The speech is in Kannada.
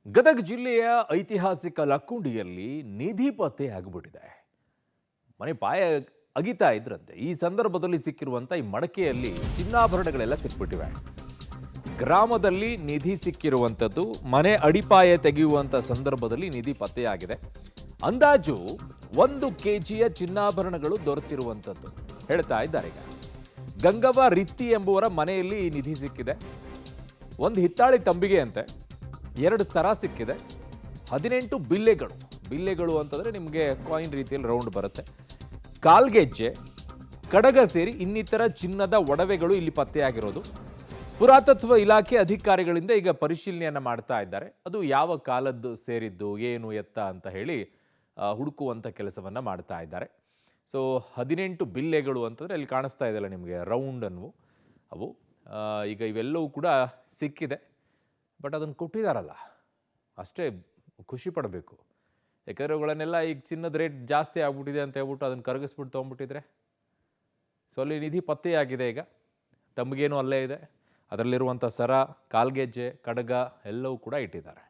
ಗದಗ ಜಿಲ್ಲೆಯ ಐತಿಹಾಸಿಕ ಲಕ್ಕುಂಡಿಯಲ್ಲಿ ನಿಧಿ ಪತ್ತೆ ಆಗಿಬಿಟ್ಟಿದೆ. ಮನೆ ಪಾಯ ಅಗಿತಾ ಇದ್ರಂತೆ. ಈ ಸಂದರ್ಭದಲ್ಲಿ ಸಿಕ್ಕಿರುವಂತ ಈ ಮಡಕೆಯಲ್ಲಿ ಚಿನ್ನಾಭರಣಗಳೆಲ್ಲ ಸಿಕ್ಬಿಟ್ಟಿವೆ. ಗ್ರಾಮದಲ್ಲಿ ನಿಧಿ ಸಿಕ್ಕಿರುವಂಥದ್ದು ಮನೆ ಅಡಿಪಾಯ ತೆಗೆಯುವಂತ ಸಂದರ್ಭದಲ್ಲಿ ನಿಧಿ ಪತ್ತೆಯಾಗಿದೆ. ಅಂದಾಜು 1 ಕೆಜಿಯ ಚಿನ್ನಾಭರಣಗಳು ದೊರೆತಿರುವಂಥದ್ದು ಹೇಳ್ತಾ ಇದ್ದಾರೆ. ಈಗ ಗಂಗವ್ವ ರಿತ್ತಿ ಎಂಬುವರ ಮನೆಯಲ್ಲಿ ಈ ನಿಧಿ ಸಿಕ್ಕಿದೆ. ಒಂದು ಹಿತ್ತಾಳಿ ತಂಬಿಗೆ ಅಂತೆ, 2 ಸರ ಸಿಕ್ಕಿದೆ, 18 ಬಿಲ್ಲೆಗಳು ಅಂತಂದ್ರೆ ನಿಮಗೆ ಕಾಯಿನ್ ರೀತಿಯಲ್ಲಿ ರೌಂಡ್ ಬರುತ್ತೆ, ಕಾಲ್ಗೆಜ್ಜೆ, ಕಡಗ ಸೇರಿ ಇನ್ನಿತರ ಚಿನ್ನದ ಒಡವೆಗಳು ಇಲ್ಲಿ ಪತ್ತೆಯಾಗಿರೋದು. ಪುರಾತತ್ವ ಇಲಾಖೆ ಅಧಿಕಾರಿಗಳಿಂದ ಈಗ ಪರಿಶೀಲನೆಯನ್ನ ಮಾಡ್ತಾ ಇದ್ದಾರೆ. ಅದು ಯಾವ ಕಾಲದ್ದು ಸೇರಿದ್ದು, ಏನು ಎತ್ತ ಅಂತ ಹೇಳಿ ಹುಡುಕುವಂತ ಕೆಲಸವನ್ನ ಮಾಡ್ತಾ ಇದ್ದಾರೆ. ಸೊ 18 ಬಿಲ್ಲೆಗಳು ಅಂತಂದ್ರೆ ಅಲ್ಲಿ ಕಾಣಿಸ್ತಾ ಇದೆಯಲ್ಲ ನಿಮಗೆ ರೌಂಡ್ ಅವು ಈಗ ಇವೆಲ್ಲವೂ ಕೂಡ ಸಿಕ್ಕಿದೆ. ಬಟ್ ಅದನ್ನು ಕೊಟ್ಟಿದ್ದಾರಲ್ಲ, ಅಷ್ಟೇ ಖುಷಿ ಪಡಬೇಕು. ಯಾಕಂದರೆ ಅವುಗಳನ್ನೆಲ್ಲ ಈಗ ಚಿನ್ನದ ರೇಟ್ ಜಾಸ್ತಿ ಆಗ್ಬಿಟ್ಟಿದೆ ಅಂತ ಹೇಳ್ಬಿಟ್ಟು ಅದನ್ನು ಕರಗಿಸ್ಬಿಟ್ಟು ತೊಗೊಂಡ್ಬಿಟ್ಟಿದ್ರೆ. ಸೊ ಅಲ್ಲಿ ನಿಧಿ ಪತ್ತೆಯಾಗಿದೆ. ಈಗ ತಮಗೇನು ಅಲ್ಲೇ ಇದೆ, ಅದರಲ್ಲಿರುವಂಥ ಸರ, ಕಾಲ್ಗೆಜ್ಜೆ, ಕಡಗ ಎಲ್ಲವೂ ಕೂಡ ಇಟ್ಟಿದ್ದಾರೆ.